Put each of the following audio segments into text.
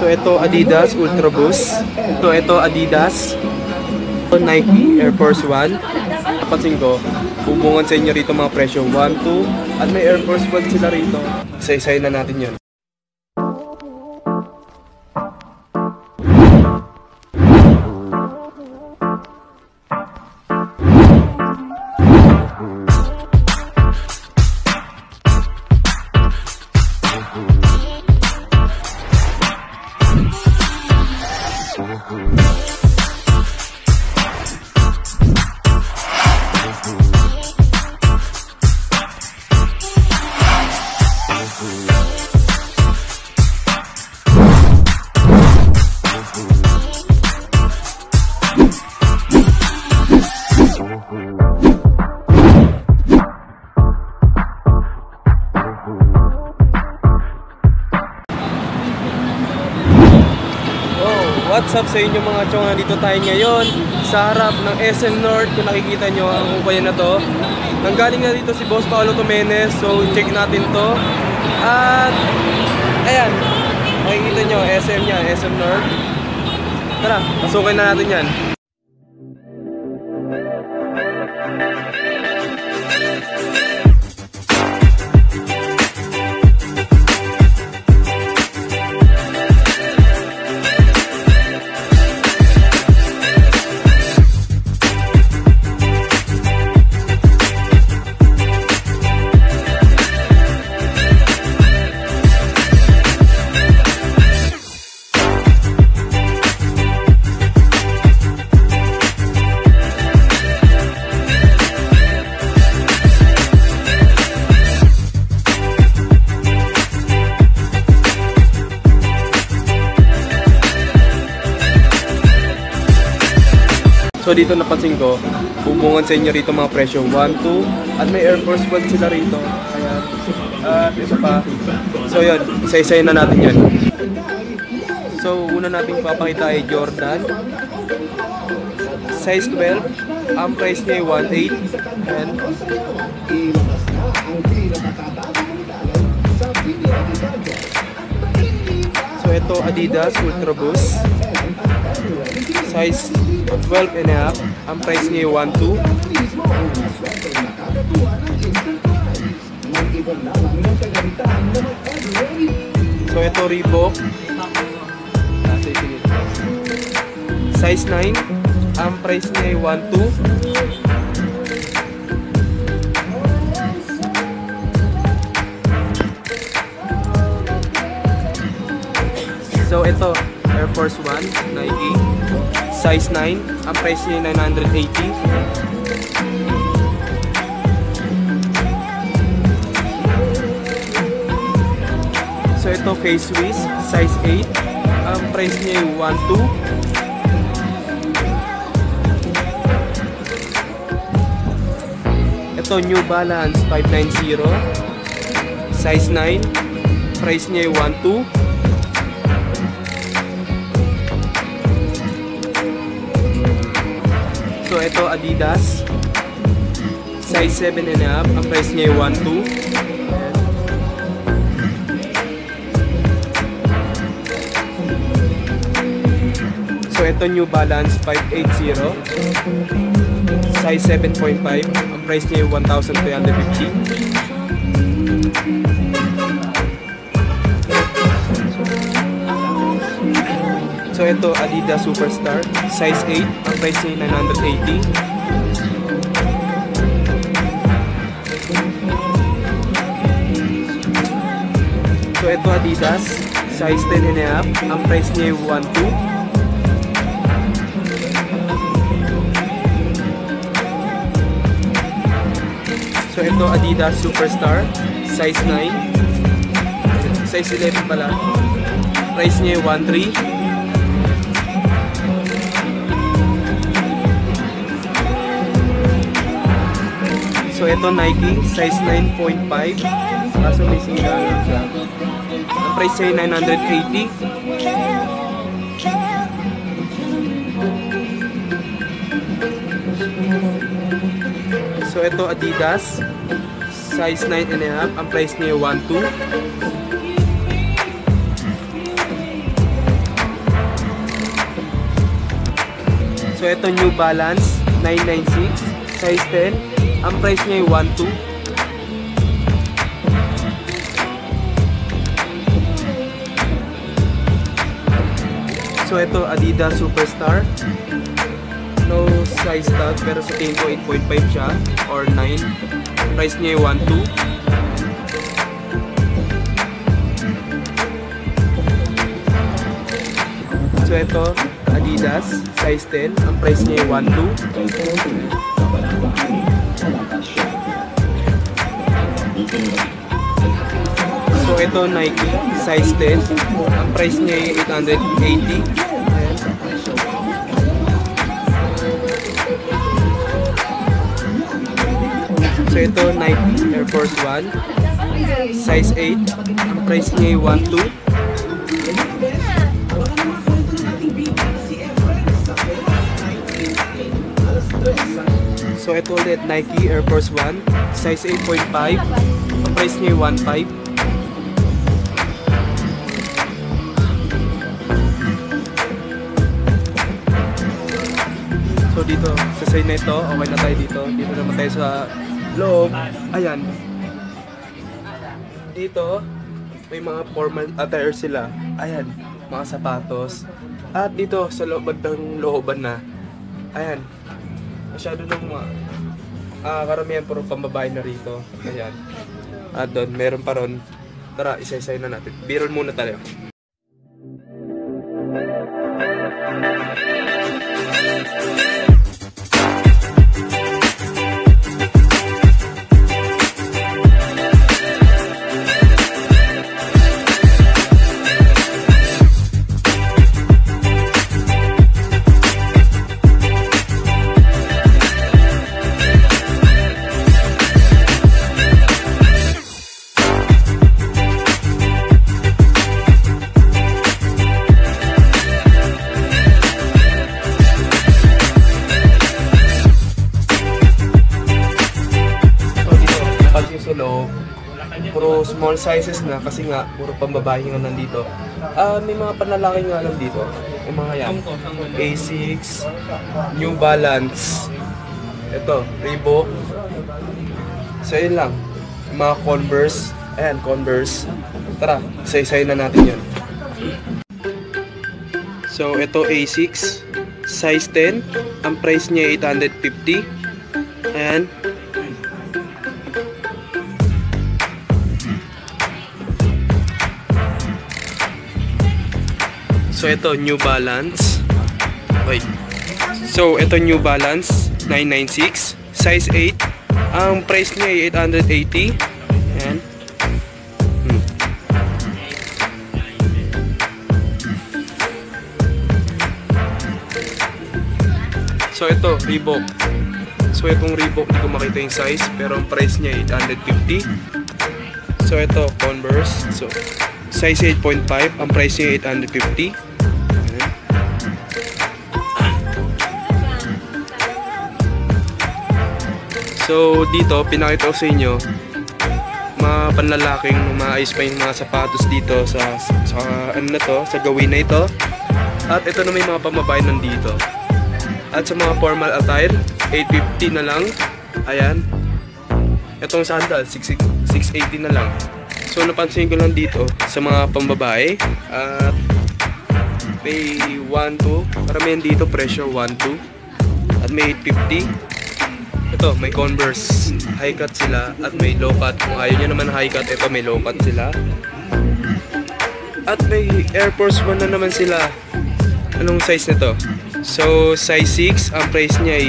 So ito Adidas Ultra Boost. So ito Adidas. Nike Air Force 1. Pansin ko, hubungan sa inyo rito mga presyo 1, 2 at may Air Force 1 sila rito. Isa-isayin na natin yun. What's up sa inyo mga chong? Nandito tayo ngayon sa harap ng SM North. Kung nakikita nyo ang kumpanya na to, nanggaling na dito si Boss Paolo Tomenes. So check natin to. At ayan, makikita nyo SM nya, SM North. Tara, pasukin na natin yan. So dito napansin ko, hubungan sa inyo rito mga presyo 1, 2 at may Air Force 1 sila rito. Ayan. At isa pa. So yun, isa-isayin na natin yan. So una natin papakita ay Jordan. Size 12. Ang price niya ay 1.8. Ayan. So ito Adidas Ultra Boost. Size 12 and a half. Ang price niya 1.2. So ito Reebok. Size 9. Ang price niya 1.2. So ito Air Force 1 Nike. Size 9, ang price niya 980. So ito K-Swiss, size 8, ang price niya 1.2. Ito New Balance 590, size 9, price niya 1.2. So ito Adidas, size 7 and a half, ang price niya 1.2. So ito New Balance 580, size 7.5, ang price niya 1,350. So ito Adidas Superstar, size 8, ang price niya 980. So ito Adidas, size 10 and a half, ang price niya 1.2. So ito Adidas Superstar, size 9, size 11 pala, price niya 1.3. So ito Nike, size 9.5, kaso may singgalan siya. Ang price niya 980. So ito Adidas, size 9 and a half, ang price niya 1.2. So ito New Balance 996, size 10. Ang price niya ay 1.2. So ito Adidas Superstar. No size tag pero sa tingin ko 8.5 siya or 9. Price niya ay 1.2. So ito Adidas size 10. Ang price niya ay 1.2. So ito Nike size 10. Ang price niya ay 880. Ayan. So ito Nike Air Force 1 size 8. Ang price niya ay 1.2. So ito ulit Nike Air Force 1 size 8.5. Ang price niya ay 1.5. So dito, sa side na ito, okay na tayo dito. Dito naman tayo sa loob. Ayan. Dito, may mga formal attire sila. Ayan, mga sapatos. At dito, sa loob ng looban na. Ayan. Masyado nang karamihan puro pambabae na rito. Ayan. At doon, meron pa ron. Tara, isa-isay na natin. Biron muna tayo. Sa loob, puro small sizes na kasi nga puro pambabae nga nandito. May mga panlalaki nga lang dito. Yung mga yan, Asics, New Balance, ito, Reebok. So yun lang, yung mga Converse. Ayan, Converse. Tara, isa-isay na natin yun. So ito Asics, size 10. Ang price niya 850. Ayan. So ito New Balance. Wait. So ito New Balance 996, size 8. Ang price niya ay 880. Ayan. So ito Reebok. So itong Reebok, hindi ko makita yung size pero ang price niya ay 850. So ito Converse. So size 8.5, ang price niya 850. So dito, pinakita ko sa inyo mga panlalaking maayos pa yung mga sapatos dito sa ano na to, sa gawin na ito. At ito na may mga pamabahay nandito. At sa mga formal attire, 850 na lang. Ayan. Itong sandal, 680 na lang. So napansin ko lang dito sa mga pambabae at may 1.2, karamihan dito presyo 1.2 at may 850. Ito may Converse, high cut sila at may low cut. Kung ayaw nyo naman high cut, ito may low cut sila. At may Air Force 1 na naman sila. Anong size nito? So size 6, ang price niya ay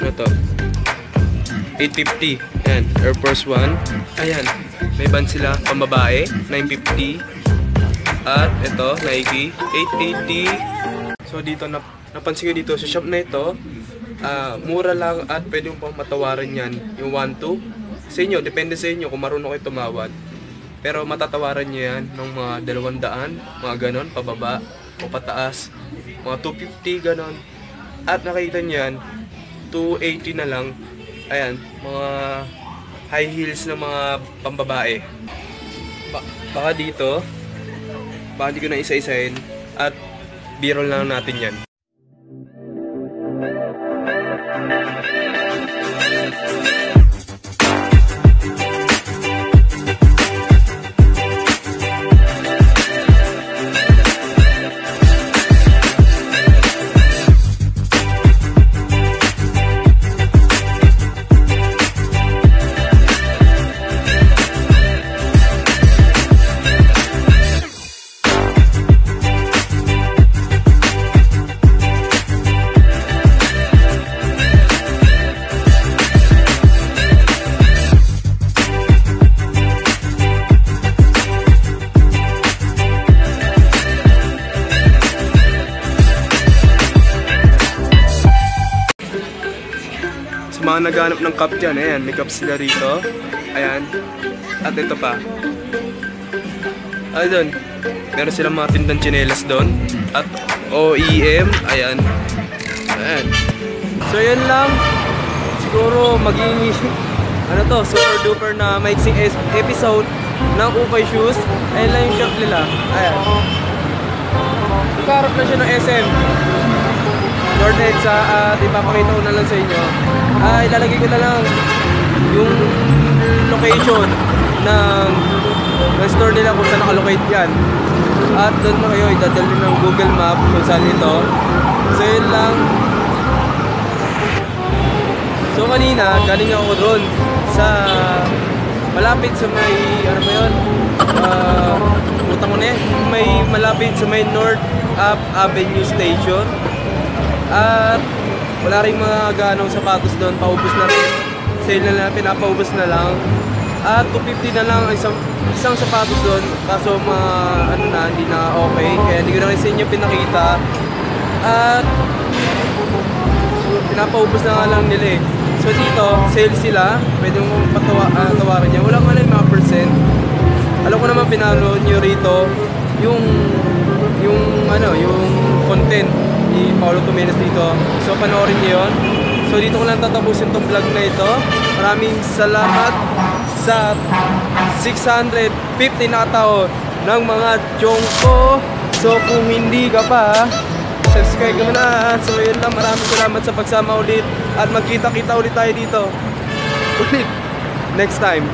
ano to? 850. Ayan, Air Force 1. Ayan, may band sila pambabae, 950. At ito, Nike, 880. So dito, napansin ko dito sa shop na ito, mura lang at pwede mo pang matawaran yan. Yung 1.2 sa inyo, depende sa inyo kung marunong kayo tumawad. Pero matatawaran nyo yan ng mga 200, mga ganon, pababa o pataas, mga 250 ganon. At nakita nyo yan, 280 na lang. Ayan, mga high heels na mga pambabae. Baka dito, baka hindi ko na isa-isahin at b-roll lang natin yan. mga naghanap ng cup dyan, ayan, may cup sila rito. Ayan. At ito pa. Ay, doon. Meron silang mga tindang tsinelas doon. At OEM, ayan. Ayan. So, yan lang. Siguro maging ano to, super duper na maiksing episode ng Ukay Shoes. Ayan lang yung shop nila. Ayan. Kaharap na siya ng SM North EDSA at ipapakita ko na lang sa inyo. Ilalagay ko na lang yung location ng store nila kung saan nakalocate yan. At doon na kayo idadali ng Google Map kung saan ito. So yun lang. So kanina, galing ako doon sa malapit sa may, ano ba yun? Utang ko na eh. May malapit sa may North Up Avenue Station. At wala rin mga ganong sapatos doon. Paubos na rin. Sale na lang, pinapaubos na lang. At 250 na lang isang sapatos doon. Kaso mga ano na, hindi na okay. Kaya hindi ko na rin sa inyo pinakita. At pinapaubos na nga lang nila eh. So dito, sale sila. Pwede mong tawaran niya. Walang ano yung mga percent. Alam ko naman pinalo nyo rito yung content ni Paolo Tomenes dito. So panoorin niyo yun. So dito ko lang tatapusin tong vlog na ito. Maraming salamat sa 650 na tao ng mga chong ko. So kung hindi ka pa, subscribe ka na. So yun lang, maraming salamat sa pagsama ulit. At magkita-kita ulit tayo dito. Ulit. Next time.